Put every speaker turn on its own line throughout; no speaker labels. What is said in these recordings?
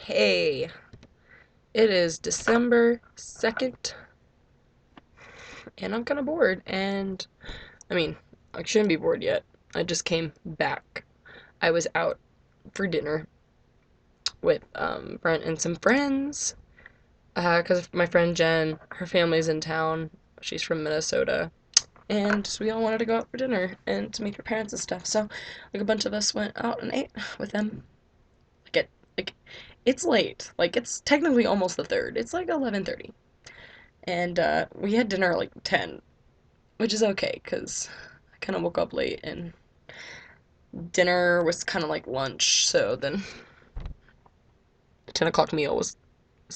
Hey, it is December 2nd, and I'm kind of bored. And I mean, I shouldn't be bored yet. I just came back. I was out for dinner with Brent and some friends. Because my friend Jen, her family's in town. She's from Minnesota. And so we all wanted to go out for dinner and to meet her parents and stuff. So, like, a bunch of us went out and ate with them. Like, it's late. Like, it's technically almost the 3rd. It's like 11:30. And we had dinner at like 10, which is okay because I kind of woke up late and dinner was kind of like lunch. So then the 10 o'clock meal was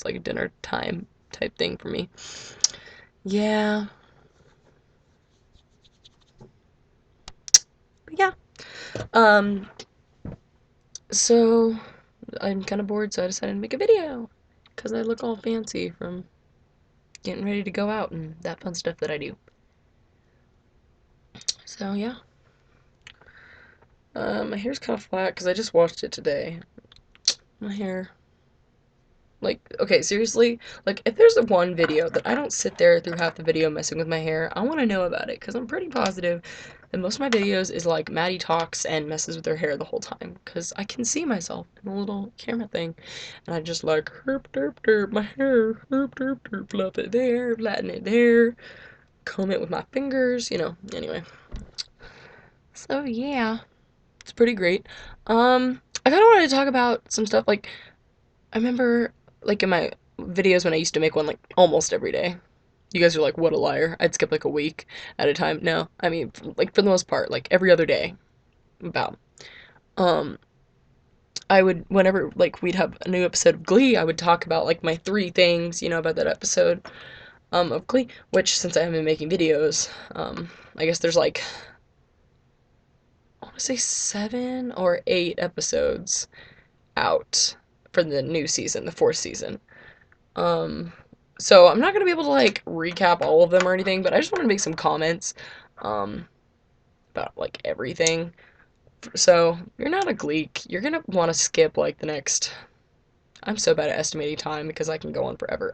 like a dinner time type thing for me. Yeah, but yeah. Um, so I'm kind of bored, so I decided to make a video because I look all fancy from getting ready to go out and that fun stuff that I do. So yeah, my hair's kind of flat because I just washed it today. My hair. Like, okay, seriously, like, if there's one video that I don't sit there through half the video messing with my hair, I want to know about it, because I'm pretty positive that most of my videos is, like, Maddie talks and messes with her hair the whole time, because I can see myself in the little camera thing, and I just, like, herp, derp, derp, my hair, herp, derp, derp, fluff it there, flatten it there, comb it with my fingers, anyway. So, yeah, it's pretty great. I kind of wanted to talk about some stuff, like, I remember, like, in my videos when I used to make one, like, almost every day. You guys are like, what a liar. I'd skip, like, a week at a time. No, I mean, like, for the most part, like, every other day, about. Um, I would, whenever, like, we'd have a new episode of Glee, I would talk about, like, my 3 things, about that episode, of Glee, which, since I haven't been making videos, I guess there's, like, I want to say 7 or 8 episodes out for the new season, the 4th season. Um, so I'm not gonna be able to like recap all of them or anything, but I just want to make some comments, um, about like everything. So if you're not a Gleek, you're gonna want to skip like the next. I'm so bad at estimating time because I can go on forever.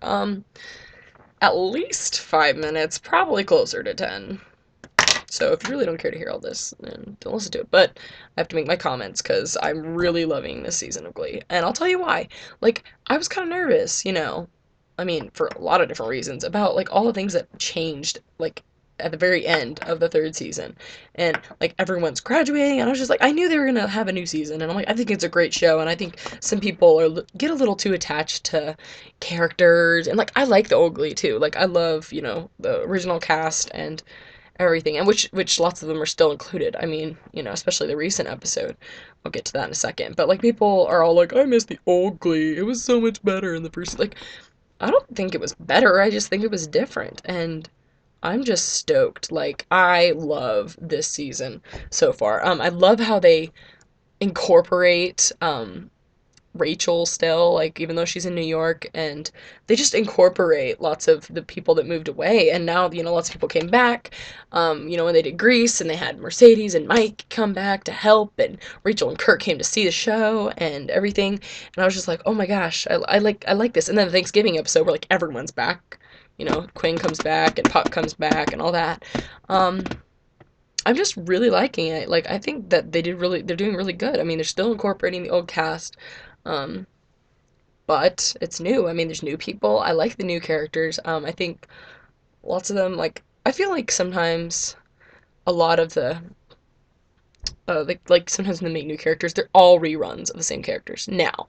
At least 5 minutes, probably closer to 10. So if you really don't care to hear all this, then don't listen to it. But I have to make my comments because I'm really loving this season of Glee. And I'll tell you why. Like, I was kind of nervous. I mean, for a lot of different reasons, about like all the things that changed, like at the very end of the 3rd season. And like everyone's graduating, and I was just like, I knew they were gonna have a new season. And I'm like, I think it's a great show. And I think some people get a little too attached to characters. And like, I like the old Glee too. Like, I love, the original cast and everything, and which lots of them are still included. I mean, especially the recent episode. I'll get to that in a second. But like people are all like, I miss the old Glee. It was so much better in the first. Like, I don't think it was better. I just think it was different, and I'm just stoked. Like, I love this season so far. I love how they incorporate Rachel still, like, even though she's in New York, and they just incorporate lots of the people that moved away, and now, lots of people came back, when they did Grease, and they had Mercedes and Mike come back to help, and Rachel and Kurt came to see the show, and everything, and I was just like, oh my gosh, I like this, and then the Thanksgiving episode where, like, everyone's back, Quinn comes back, and Puck comes back, and all that, um, I'm just really liking it. Like, I think that they're doing really good. I mean, they're still incorporating the old cast, um, but it's new. I mean, there's new people. I like the new characters. I think lots of them, like, I feel like sometimes a lot of the, like sometimes when they make new characters, they're all reruns of the same characters. Now,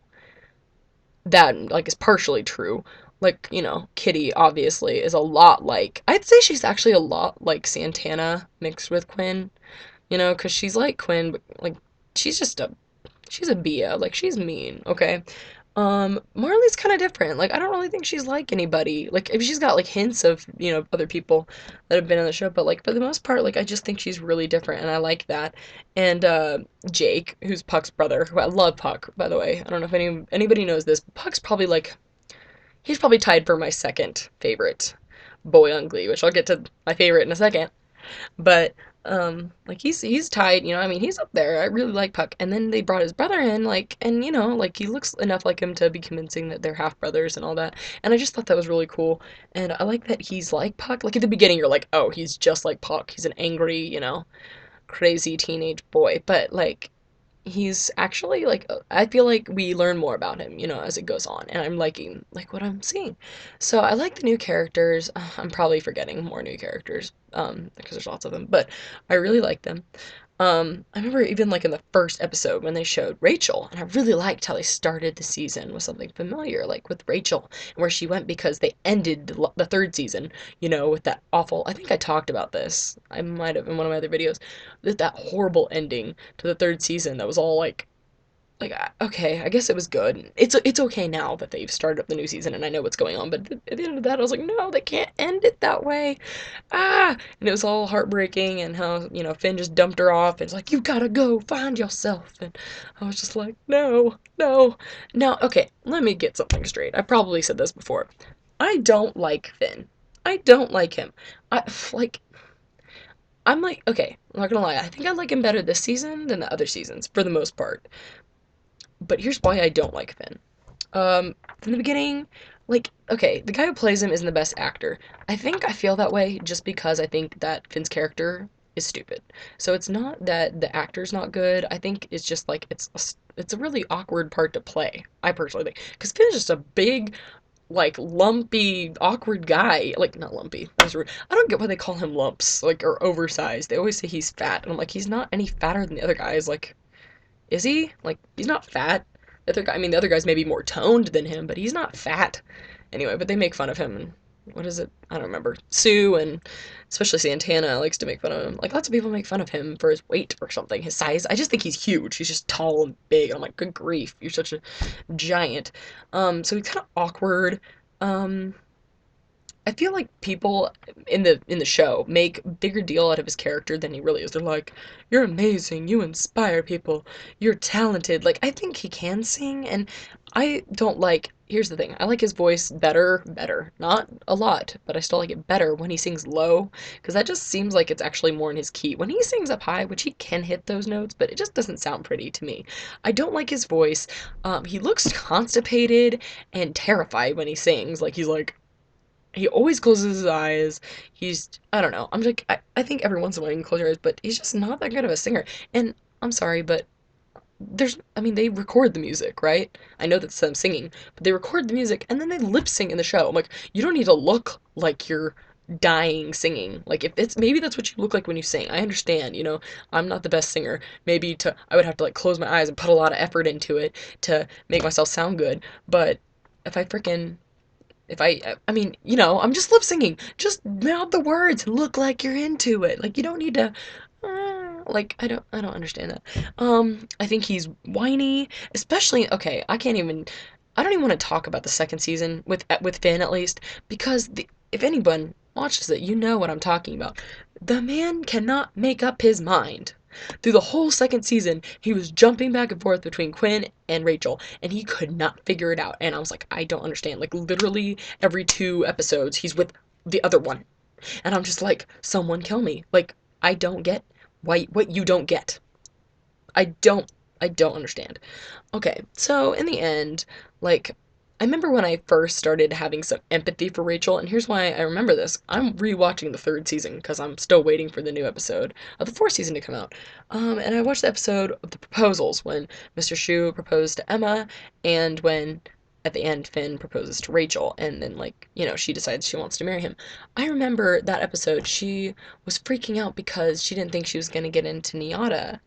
that, like, is partially true. Like, Kitty, obviously, is a lot like, I'd say she's actually a lot like Santana mixed with Quinn, because she's like Quinn, but, like, she's just she's a Bia. Like, she's mean, okay? Marley's kind of different. Like, I don't really think she's like anybody. Like, if she's got like hints of, other people that have been on the show, but like for the most part, like I just think she's really different and I like that. And Jake, who's Puck's brother, who I love Puck, by the way. I don't know if anybody knows this, but Puck's probably like he's probably tied for my second favorite boy on Glee, which I'll get to my favorite in a second. But Like he's tight, you know. I mean, he's up there. I really like Puck. And then they brought his brother in, like, and you know, like he looks enough like him to be convincing that they're half brothers and all that. And I just thought that was really cool. And I like that he's like Puck. Like at the beginning, you're like, oh, he's just like Puck. He's an angry, you know, crazy teenage boy. But like he's actually like I feel like we learn more about him, you know, as it goes on, and I'm liking like what I'm seeing. So I like the new characters. I'm probably forgetting more new characters because there's lots of them, but I really like them. I remember even like in the first episode when they showed Rachel, and I really liked how they started the season with something familiar, like with Rachel and where she went because they ended the third season, you know, with that awful. I think I talked about this. I might have in one of my other videos. That horrible ending to the third season that was all like okay, I guess it was good. It's okay now that they've started up the new season and I know what's going on, but at the end of that I was like, no, they can't end it that way. Ah, and it was all heartbreaking and how, you know, Finn just dumped her off and it's like, you gotta go find yourself. And I was just like, no, no. Now, okay, let me get something straight. I probably said this before. I don't like Finn. I don't like him. I like I'm like, okay, I'm not gonna lie, I think I like him better this season than the other seasons, for the most part. But here's why I don't like Finn. From the beginning, like, okay, the guy who plays him isn't the best actor. I think I feel that way just because I think that Finn's character is stupid. So it's not that the actor's not good. I think it's just like it's a really awkward part to play. I personally think because Finn's just a big, like lumpy, awkward guy. Like not lumpy. That's rude. I don't get why they call him lumps, like or oversized. They always say he's fat, and I'm like he's not any fatter than the other guys. Like is he? Like, he's not fat. The other guy, I mean, the other guy's maybe more toned than him, but he's not fat. Anyway, but they make fun of him. And what is it? I don't remember. Sue and especially Santana likes to make fun of him. Like, lots of people make fun of him for his weight or something, his size. I just think he's huge. He's just tall and big. I'm like, good grief, you're such a giant. So he's kind of awkward. Um, I feel like people in the show make bigger deal out of his character than he really is. They're like, "You're amazing. You inspire people. You're talented." Like I think he can sing, and I don't like. Here's the thing. I like his voice better. Not a lot, but I still like it better when he sings low, because that just seems like it's actually more in his key. When he sings up high, which he can hit those notes, but it just doesn't sound pretty to me. I don't like his voice. He looks constipated and terrified when he sings. Like he's like he always closes his eyes. I don't know. I'm like, I think every once in a while you can close your eyes, but he's just not that good of a singer. And I'm sorry, but I mean, they record the music, right? I know that's them singing, but they record the music and then they lip sync in the show. I'm like, you don't need to look like you're dying singing. Like, if it's, maybe that's what you look like when you sing. I understand, you know, I'm not the best singer. I would have to like close my eyes and put a lot of effort into it to make myself sound good. But if I freaking I mean, you know, I'm just lip singing. Just mouth the words and look like you're into it. Like you don't need to like I don't understand that. I think he's whiny, especially okay, I don't even want to talk about the second season with Finn at least because if anyone watches it, you know what I'm talking about. The man cannot make up his mind. Through the whole second season, he was jumping back and forth between Quinn and Rachel, and he could not figure it out. And I was like, I don't understand. Like, literally every 2 episodes, he's with the other one. And I'm just like, someone kill me. Like, I don't get what you don't get. I don't, I don't understand. Okay, so in the end, like, I remember when I first started having some empathy for Rachel, and here's why I remember this. I'm rewatching the third season because I'm still waiting for the new episode of the fourth season to come out. And I watched the episode of the proposals when Mr. Shu proposed to Emma, and when at the end Finn proposes to Rachel, and then like you know she decides she wants to marry him. I remember that episode. She was freaking out because she didn't think she was gonna get into NIATA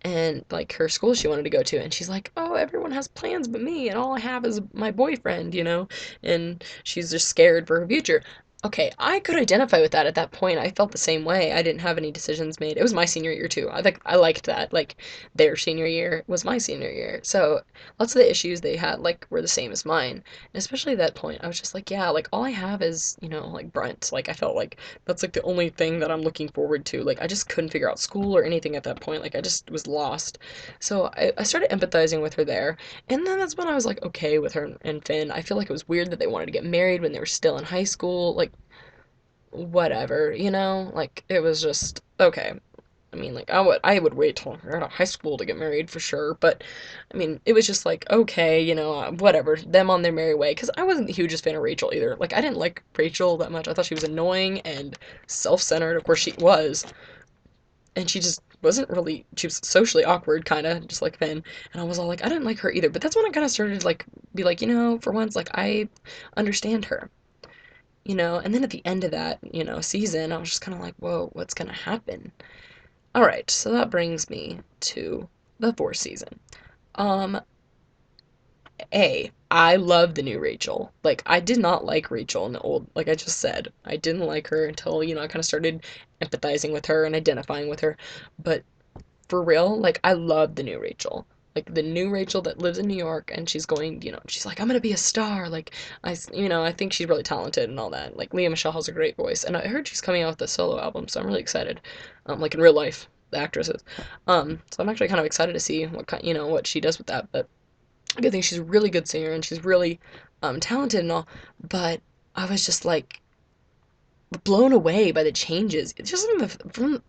and like her school she wanted to go to, and she's like, oh, everyone has plans but me and all I have is my boyfriend, you know, and she's just scared for her future. Okay, I could identify with that at that point. I felt the same way. I didn't have any decisions made. It was my senior year too. I liked that. Like their senior year was my senior year. So lots of the issues they had like were the same as mine. And especially at that point, I was just like, yeah, like all I have is, you know, like Brent. Like I felt like that's like the only thing that I'm looking forward to. Like I just couldn't figure out school or anything at that point. Like I just was lost. So I started empathizing with her there. And then that's when I was like okay with her and Finn. I feel like it was weird that they wanted to get married when they were still in high school. Like whatever, you know? Like, it was just, okay. I mean, like I would wait till we're out of high school to get married for sure. But I mean, it was just like okay, whatever, them on their merry way. Because I wasn't the hugest fan of Rachel either. Like I didn't like Rachel that much. I thought she was annoying and self-centered. Of course she was, and she just wasn't really. She was socially awkward, kind of just like Finn. And I was all like, I didn't like her either. But that's when I kind of started to like be like, for once, like I understand her. And then at the end of that, season, I was just kind of like, whoa, what's gonna happen? All right, so that brings me to the fourth season. Um, I love the new Rachel. Like, I did not like Rachel in the old, like I just said. I didn't like her until, I kind of started empathizing with her and identifying with her. But for real, like, I love the new Rachel. Like, the new Rachel that lives in New York and she's going, she's like, I'm gonna be a star. Like, I think she's really talented and all that. Like, Leah Michelle has a great voice. And I heard she's coming out with a solo album, so I'm really excited. Like, in real life, the actress is. So I'm actually kind of excited to see what kind, what she does with that. But I think she's a really good singer and she's really talented and all, but I was just like blown away by the changes. It's just from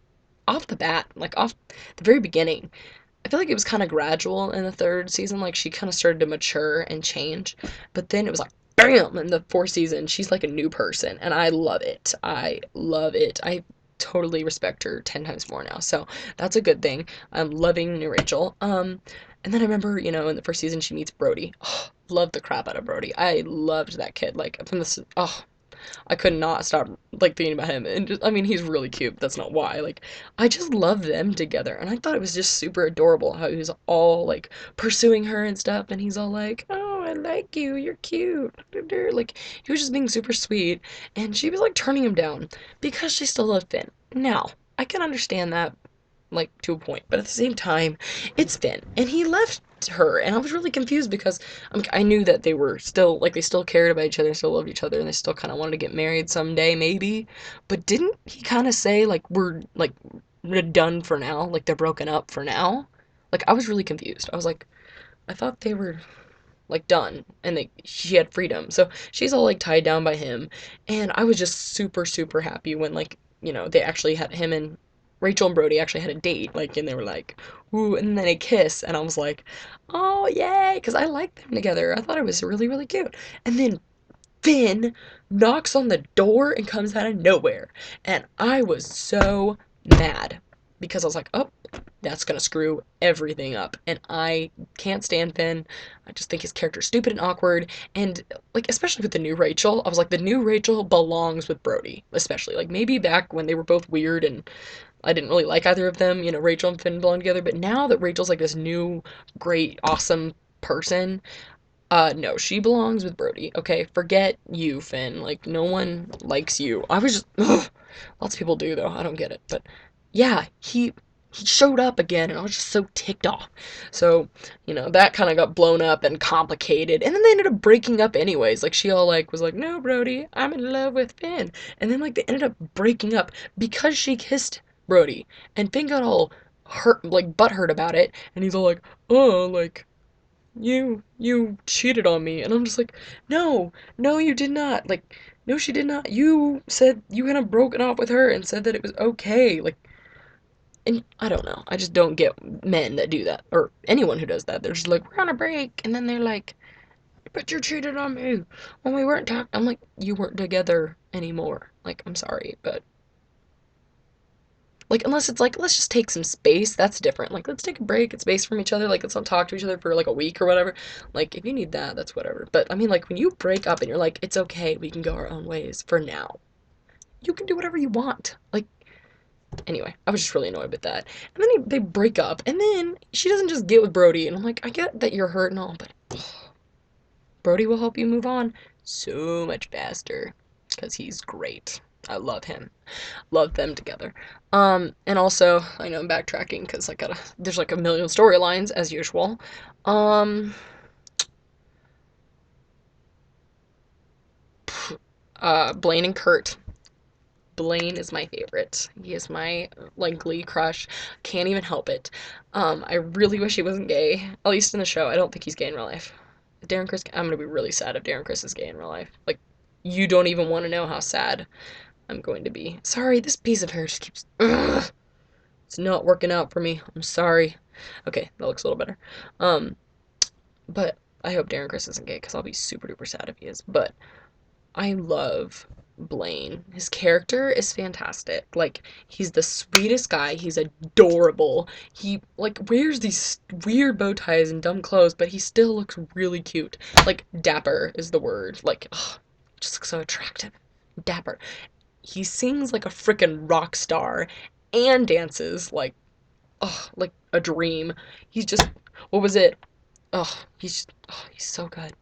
off the bat, like off the very beginning. I feel like it was kind of gradual in the third season. Like she kind of started to mature and change, but then it was like bam in the fourth season. She's like a new person, and I love it. I love it. I totally respect her 10 times more now. So that's a good thing. I'm loving new Rachel. And then I remember, in the first season she meets Brody. Oh, loved the crap out of Brody. I loved that kid. Like from this, oh, I could not stop like thinking about him. And just, I mean, he's really cute. But that's not why. Like, I just love them together, and I thought it was just super adorable how he was all like pursuing her and stuff, and he's all like, "Oh, I like you. You're cute." Like, he was just being super sweet, and she was like turning him down because she still loved Finn. Now, I can understand that like to a point, but at the same time, it's Finn, and he left her, and I was really confused because I knew that they were still like they still cared about each other, still loved each other, and they still kind of wanted to get married someday, maybe. But didn't he kind of say like we're done for now, like they're broken up for now? Like I was really confused. I was like, I thought they were like done and she had freedom. So she's all like tied down by him, and I was just super super happy when like they actually had him and Rachel and Brody actually had a date, like, and they were like, ooh, and then they kiss, and I was like, oh yay, because I liked them together. I thought it was really really cute. And then Finn knocks on the door and comes out of nowhere. And I was so mad because I was like, oh, that's gonna screw everything up. And I can't stand Finn. I just think his character's stupid and awkward. And like, especially with the new Rachel, I was like, the new Rachel belongs with Brody, especially. Like maybe back when they were both weird and I didn't really like either of them, Rachel and Finn belong together. But now that Rachel's like this new, great, awesome person, no, she belongs with Brody. Okay, forget you, Finn. Like, no one likes you. I was just, ugh. Lots of people do though. I don't get it, but yeah, he showed up again, and I was just so ticked off. So, that kind of got blown up and complicated, and then they ended up breaking up anyways. Like, she all like was like, "No, Brody, I'm in love with Finn," and then like they ended up breaking up because she kissed Brody, and Finn got all hurt, like butthurt about it, and he's all like, "Oh, like." You cheated on me. And I'm just like, no, no, you did not. Like, no, she did not. You said you kind of broken off with her and said that it was okay. Like, and I don't know. I just don't get men that do that, or anyone who does that. They're just like, we're on a break, and then they're like, but you cheated on me when we weren't talking. I'm like, you weren't together anymore. Like, I'm sorry, but like, unless it's like, let's just take some space, that's different. Like, let's take a break and space from each other. Like, let's not talk to each other for like a week or whatever. Like, if you need that, that's whatever. But I mean, like, when you break up and you're like, it's okay, we can go our own ways for now, you can do whatever you want. Like, anyway, I was just really annoyed with that. And then they break up, and then she doesn't just get with Brody. And I'm like, I get that you're hurt and all, but Brody will help you move on so much faster because he's great. I love him. Love them together. And also, I know I'm backtracking because there's like a million storylines as usual. Um, Blaine and Kurt. Blaine is my favorite. He is my like Glee crush. Can't even help it. I really wish he wasn't gay. At least in the show. I don't think he's gay in real life. Darren Criss. I'm gonna be really sad if Darren Criss is gay in real life. Like, you don't even want to know how sad I'm going to be. Sorry, this piece of hair just keeps. Ugh. It's not working out for me. I'm sorry. Okay, that looks a little better. Um, but I hope Darren Criss isn't gay because I'll be super duper sad if he is. But I love Blaine. His character is fantastic. Like, he's the sweetest guy. He's adorable. He, like, wears these weird bow ties and dumb clothes, but he still looks really cute. Like, dapper is the word. Like, ugh, just looks so attractive. Dapper. He sings like a freaking rock star and dances like a dream. He's just, what was it? He's so good.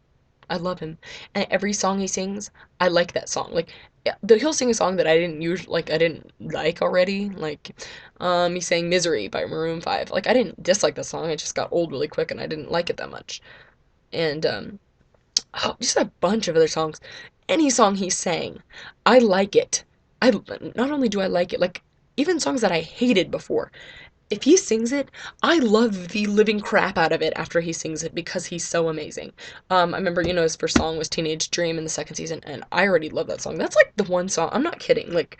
I love him. And every song he sings, I like that song. Like, yeah, he'll sing a song that I didn't like already. Like, he sang "Misery" by Maroon 5. Like, I didn't dislike that song. It just got old really quick, and I didn't like it that much. And oh, just a bunch of other songs. Any song he sang, I like it. I not only do I like it, like even songs that I hated before, if he sings it, I love the living crap out of it after he sings it because he's so amazing. I remember, his first song was Teenage Dream in the second season, and I already love that song. That's like the one song, I'm not kidding. Like,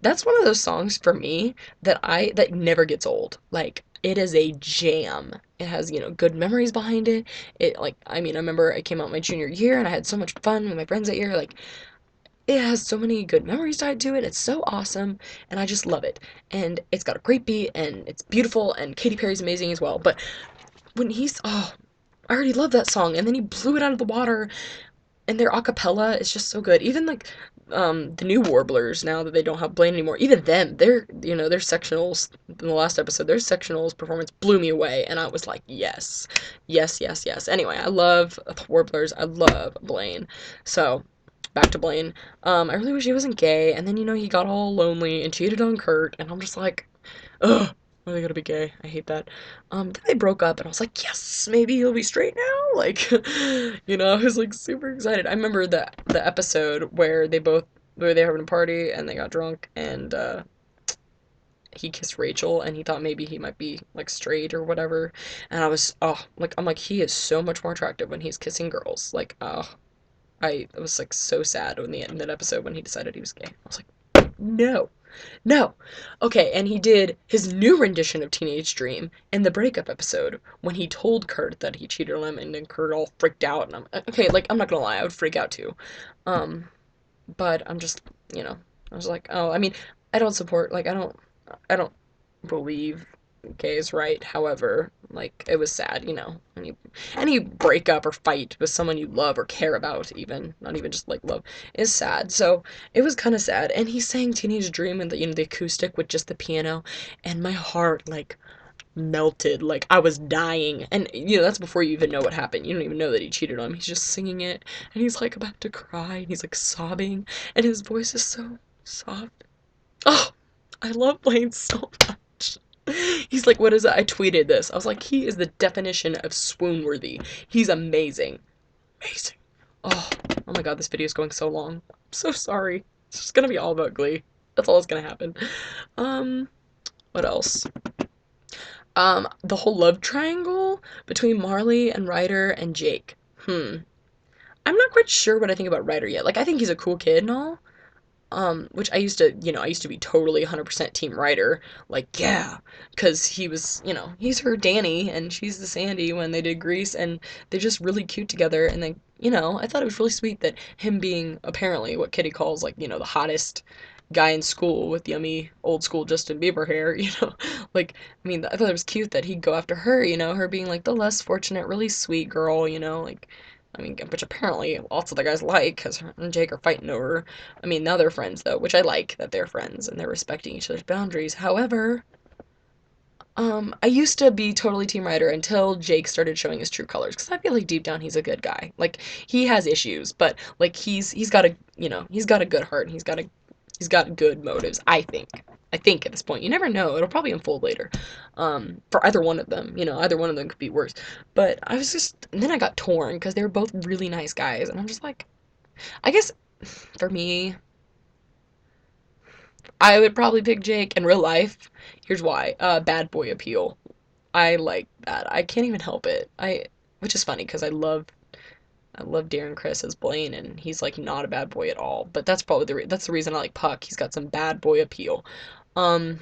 that's one of those songs for me that never gets old. Like, it is a jam. It has, good memories behind it. I remember I came out my junior year and I had so much fun with my friends that year. Like, it has so many good memories tied to it. It's so awesome, and I just love it. And it's got a great beat, and it's beautiful, and Katy Perry's amazing as well. But I already love that song, and then he blew it out of the water, and their acapella is just so good. Even like the new Warblers, now that they don't have Blaine anymore, even them, their sectionals in the last episode, their sectionals performance blew me away, and I was like, yes, yes, yes, yes. Anyway, I love the Warblers. I love Blaine. So back to Blaine. I really wish he wasn't gay, and then he got all lonely and cheated on Kurt, and I'm just like, ugh. Why they gotta be gay? I hate that. Then they broke up, and I was like, yes, maybe he'll be straight now. Like, I was like super excited. I remember the episode where they were having a party and they got drunk, and he kissed Rachel, and he thought maybe he might be like straight or whatever. And I'm like, he is so much more attractive when he's kissing girls. Like, I was like so sad when the end of that episode when he decided he was gay. I was like, no. No. Okay, and he did his new rendition of Teenage Dream in the breakup episode when he told Kurt that he cheated on him, and then Kurt all freaked out, and okay, like, I'm not gonna lie, I would freak out too. Um, but I'm just, I was like, oh, I mean, I don't support, like, I don't believe gays right. However, like, it was sad, any breakup or fight with someone you love or care about, even not even just like love, is sad. So it was kind of sad. And he sang Teenage Dream and the acoustic with just the piano, and my heart like melted. Like, I was dying. And that's before you even know what happened. You don't even know that he cheated on him. He's just singing it, and he's like about to cry, and he's like sobbing, and his voice is so soft. Oh, I love Blaine so much. He's like, what is it? I tweeted this. I was like, he is the definition of swoon worthy. He's amazing. Amazing. Oh, oh my god, this video is going so long. I'm so sorry. It's just gonna be all about Glee. That's all that's gonna happen. What else? The whole love triangle between Marley and Ryder and Jake. I'm not quite sure what I think about Ryder yet. Like, I think he's a cool kid and all, which I used to be totally 100% Team Ryder. Like, yeah, because he was, he's her Danny and she's the Sandy when they did Grease, and they're just really cute together. And then, I thought it was really sweet that him being apparently what Kitty calls, like, the hottest guy in school with yummy old school Justin Bieber hair, like, I mean, I thought it was cute that he'd go after her, her being like the less fortunate, really sweet girl, like, I mean, which apparently lots of the guys like, because her and Jake are fighting over her. I mean, now they're friends, though, which I like that they're friends and they're respecting each other's boundaries. However, I used to be totally Team Ryder until Jake started showing his true colors, because I feel like deep down he's a good guy. Like, he has issues, but like he's got he's got a good heart, and he's got good motives. I think at this point, you never know. It'll probably unfold later. For either one of them, either one of them could be worse. But and then I got torn because they were both really nice guys, and I'm just like, I guess for me, I would probably pick Jake in real life. Here's why. Bad boy appeal. I like that. I can't even help it. Which is funny because I love Darren Criss as Blaine, and he's like not a bad boy at all. But that's probably that's the reason I like Puck. He's got some bad boy appeal. Um,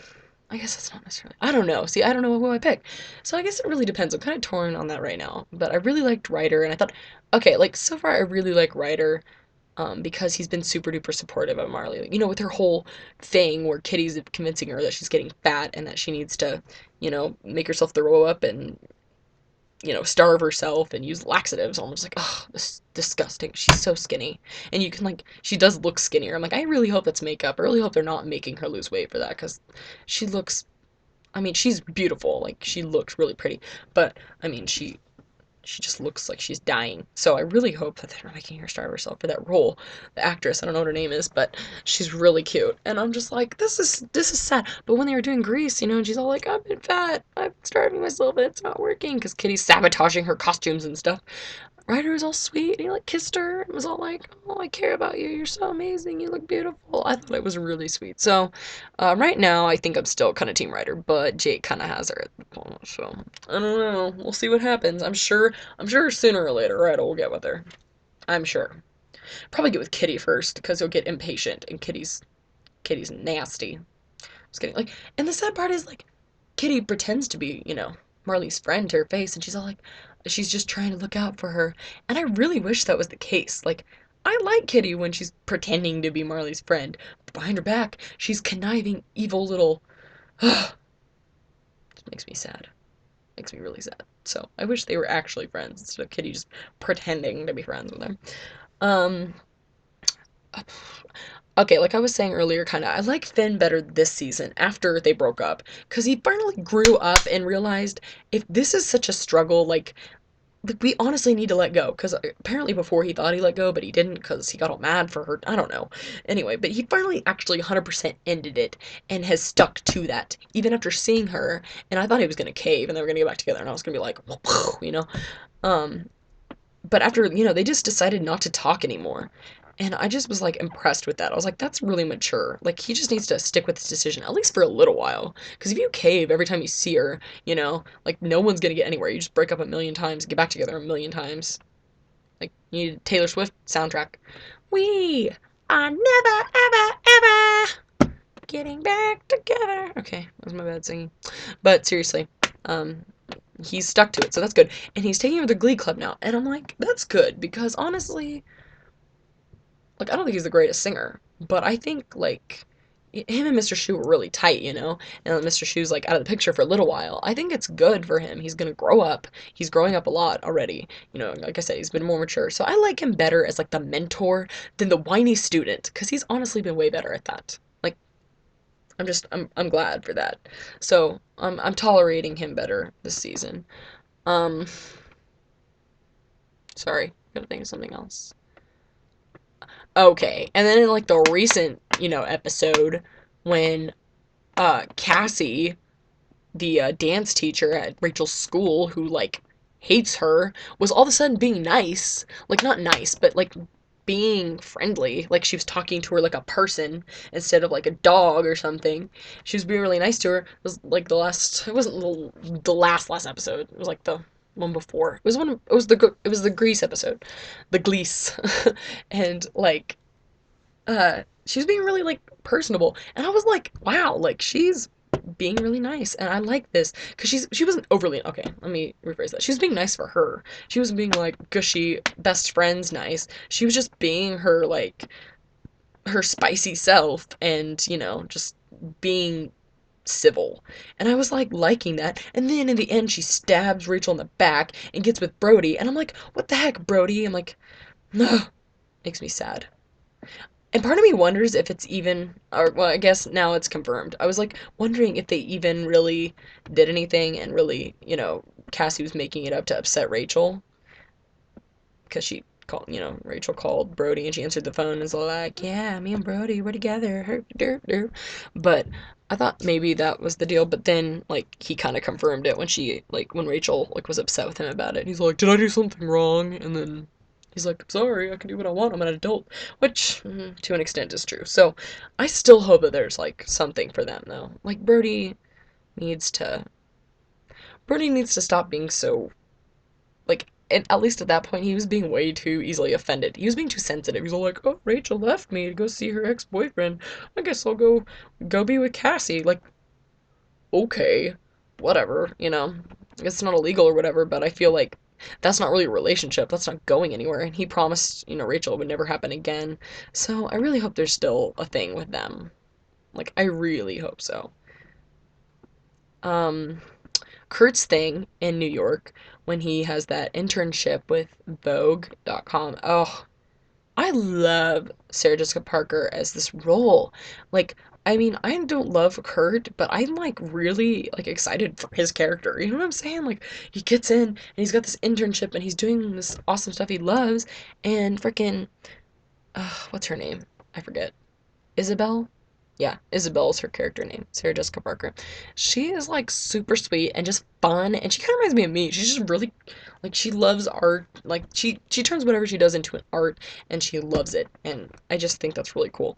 I guess that's not necessarily. I don't know. See, I don't know who I pick. So I guess it really depends. I'm kind of torn on that right now. But I really liked Ryder, and I thought, okay, like so far I really like Ryder, because he's been super duper supportive of Marley. Like, with her whole thing where Kitty's convincing her that she's getting fat and that she needs to, make herself throw up and starve herself and use laxatives. I'm just like, oh, this is disgusting. She's so skinny. And you can, like, she does look skinnier. I'm like, I really hope that's makeup. I really hope they're not making her lose weight for that because she looks, I mean, she's beautiful. Like, she looks really pretty. But, I mean, she just looks like she's dying. So I really hope that they're not making her starve herself for that role. The actress, I don't know what her name is, but she's really cute. And I'm just like, this is sad. But when they were doing Grease, and she's all like, I've been fat, I'm starving myself, and it's not working because Kitty's sabotaging her costumes and stuff. Ryder was all sweet, and he like kissed her and was all like, "Oh, I care about you. You're so amazing. You look beautiful." I thought it was really sweet. So, right now, I think I'm still kind of Team Ryder, but Jake kind of has her at the moment. So I don't know. We'll see what happens. I'm sure sooner or later Ryder will get with her. I'm sure. Probably get with Kitty first because he'll get impatient, and Kitty's nasty. Just kidding. Like, and the sad part is like, Kitty pretends to be, Marley's friend to her face, and she's all like, she's just trying to look out for her. And I really wish that was the case. Like, I like Kitty when she's pretending to be Marley's friend, but behind her back, she's conniving, evil little. It makes me sad. Makes me really sad. So I wish they were actually friends instead of Kitty just pretending to be friends with him. Um, okay, like I was saying earlier, kind of, I like Finn better this season after they broke up because he finally grew up and realized if this is such a struggle, like we honestly need to let go because apparently before he thought he let go, but he didn't because he got all mad for her. I don't know. Anyway, but he finally actually 100% ended it and has stuck to that even after seeing her. And I thought he was gonna cave and they were gonna get back together, and I was gonna be like, you know, um, but after, they just decided not to talk anymore. And I just was like impressed with that. I was like, that's really mature. Like, he just needs to stick with his decision, at least for a little while. Because if you cave every time you see her, like, no one's going to get anywhere. You just break up a million times, get back together a million times. Like, you need a Taylor Swift soundtrack. We are never, ever, ever getting back together. Okay, that was my bad singing. But seriously, um, he's stuck to it, so that's good. And he's taking over the Glee Club now, and I'm like, that's good because honestly, like I don't think he's the greatest singer, but I think like him and Mr. Shu were really tight, and Mr. Shu's like out of the picture for a little while. I think it's good for him. He's gonna grow up. He's growing up a lot already. Like I said, he's been more mature. So I like him better as like the mentor than the whiny student, because he's honestly been way better at that. Like I'm glad for that. So I'm tolerating him better this season. Um, Sorry, gotta think of something else. Okay, and then in like the recent, episode when Cassie, the dance teacher at Rachel's school who like hates her, was all of a sudden being nice. Like not nice, but like being friendly. Like she was talking to her like a person instead of like a dog or something. She was being really nice to her. It was like it wasn't the last episode. It was like the one before. It was the Grease episode. The Glease. And like she was being really like personable, and I was like, wow, like she's being really nice, and I like this because she wasn't overly okay. Let me rephrase that. She was being nice for her. She was being like gushy best friends nice. She was just being her like her spicy self, and just being civil. And I was like liking that. And then in the end, she stabs Rachel in the back and gets with Brody, and I'm like, what the heck, Brody? I'm like, no, makes me sad. And part of me wonders if it's even, or well, I guess now it's confirmed. I was like wondering if they even really did anything and really, Cassie was making it up to upset Rachel because she called, Rachel called Brody and she answered the phone and was like, yeah, me and Brody, we're together. But I thought maybe that was the deal, but then like he kind of confirmed it when when Rachel like was upset with him about it. He's like, did I do something wrong? And then he's like, I'm sorry, I can do what I want. I'm an adult, which to an extent is true. So I still hope that there's like something for them though. Like needs to Brody needs to stop being so like, and at least at that point, he was being way too easily offended. He was being too sensitive. He was all like, "Oh, Rachel left me to go see her ex-boyfriend. I guess I'll go be with Cassie." Like, okay, whatever, you know. It's not illegal or whatever, but I feel like that's not really a relationship. That's not going anywhere. And he promised, Rachel it would never happen again. So I really hope there's still a thing with them. Like, I really hope so. Um, Kurt's thing in New York when he has that internship with Vogue.com. Oh, I love Sarah Jessica Parker as this role. Like, I mean, I don't love Kurt, but I'm like really like excited for his character. You know what I'm saying? Like, he gets in and he's got this internship and he's doing this awesome stuff he loves, and freaking, what's her name? I forget. Isabel? Yeah, Isabel's her character name, Sarah Jessica Parker. She is like super sweet and just fun, and she kind of reminds me of me. She's just really like she loves art. Like she turns whatever she does into an art, and she loves it. And I just think that's really cool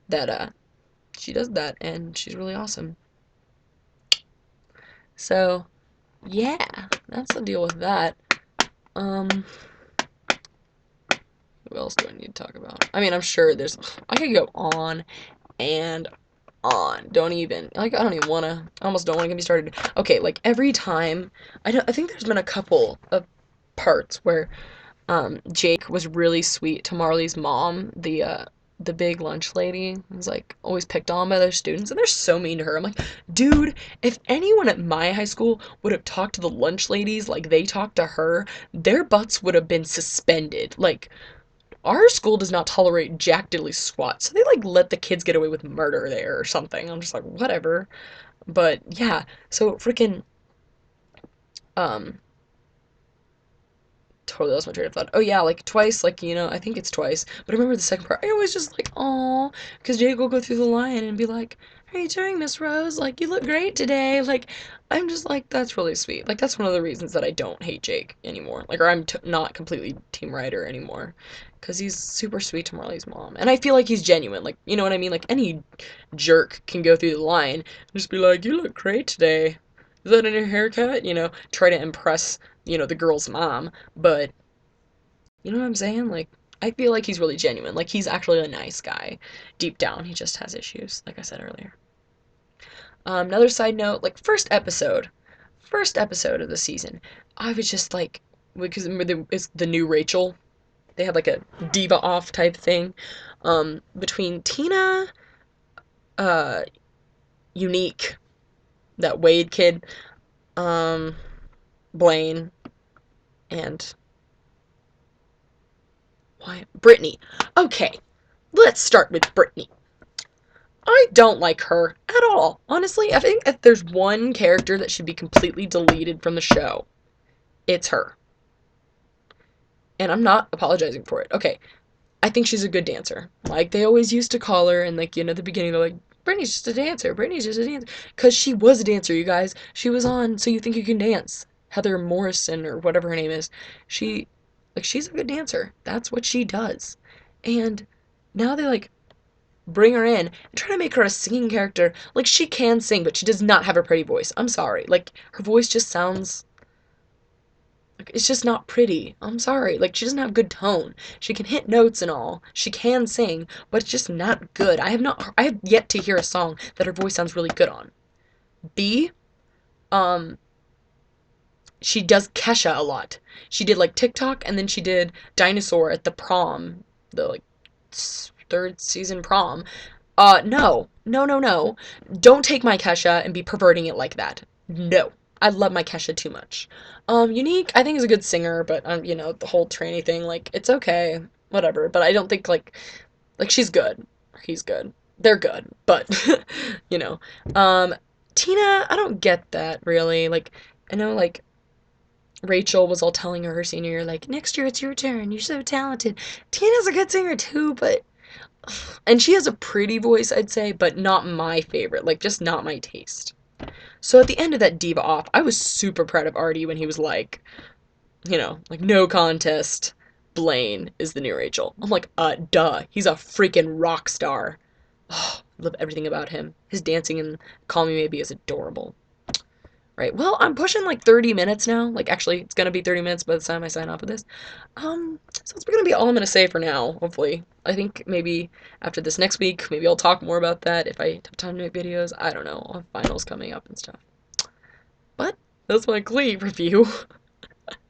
that she does that, and she's really awesome. So yeah, that's the deal with that. Um, who else do I need to talk about? I mean, I'm sure there's. I could go on and on. Don't even like I don't even wanna I almost don't wanna get me started. Okay, like every time I think there's been a couple of parts where Jake was really sweet to Marley's mom, the big lunch lady, was like always picked on by their students, and they're so mean to her. I'm like, dude, if anyone at my high school would have talked to the lunch ladies like they talked to her, their butts would have been suspended. Like, our school does not tolerate jack diddly squat, so they like let the kids get away with murder there or something. I'm just like, whatever. But yeah, so freaking um totally lost my train of thought. Oh yeah, like twice, like I think it's twice. But I remember the second part. I always just like, oh, because Jake will go through the line and be like, "How are you doing, Miss Rose? Like, you look great today." Like, I'm just like, that's really sweet. Like, that's one of the reasons that I don't hate Jake anymore. Like, or I'm not completely Team Ryder anymore, because he's super sweet to Marley's mom, and I feel like he's genuine. Like, you know what I mean? Like, any jerk can go through the line and just be like, "You look great today. Is that in your haircut?" Try to impress the girl's mom, but you know what I'm saying? Like, I feel like he's really genuine. Like, he's actually a nice guy. Deep down, he just has issues, like I said earlier. Another side note, like, first episode of the season, I was just like, because it's the new Rachel. They had like a diva off type thing between Tina, uh, Unique, that Wade kid, um, Blaine, and why Brittany. Okay, let's start with Brittany. I don't like her at all. Honestly, I think if there's one character that should be completely deleted from the show, it's her. And I'm not apologizing for it. Okay, I think she's a good dancer. Like they always used to call her, and like, at the beginning, they're like, Brittany's just a dancer. Brittany's just a dancer. Because she was a dancer, you guys. She was on So You Think You Can Dance. Heather Morrison, or whatever her name is. She's a good dancer. That's what she does. And now they like bring her in and try to make her a singing character. Like, she can sing, but she does not have a pretty voice. I'm sorry. Like, her voice just sounds like it's just not pretty. I'm sorry. Like, she doesn't have good tone. She can hit notes and all. She can sing, but it's just not good. I have yet to hear a song that her voice sounds really good on. B, um she does Kesha a lot. She did like TikTok, and then she did Dinosaur at the prom, the like third season prom. No. No, no, no. Don't take my Kesha and be perverting it like that. No. I love my Kesha too much. Unique, I think is a good singer, but the whole tranny thing, like, it's okay. Whatever. But I don't think like she's good. He's good. They're good. But you know. Um, Tina, I don't get that really. Like, I know like Rachel was all telling her senior year, like, next year it's your turn. You're so talented. Tina's a good singer too, but and she has a pretty voice, I'd say, but not my favorite. Like, just not my taste. So at the end of that diva off, I was super proud of Artie when he was like, like, no contest. Blaine is the new Rachel. I'm like, duh. He's a freaking rock star. Oh, I love everything about him. His dancing in Call Me Maybe is adorable. Right. Well, I'm pushing like 30 minutes now. Like, actually, it's gonna be 30 minutes by the time I sign off with this. So that's gonna be all I'm gonna say for now, hopefully. I think maybe after this next week, maybe I'll talk more about that if I have time to make videos. I don't know. I'll have finals coming up and stuff. But that's my Glee review.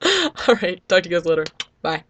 Alright, talk to you guys later. Bye.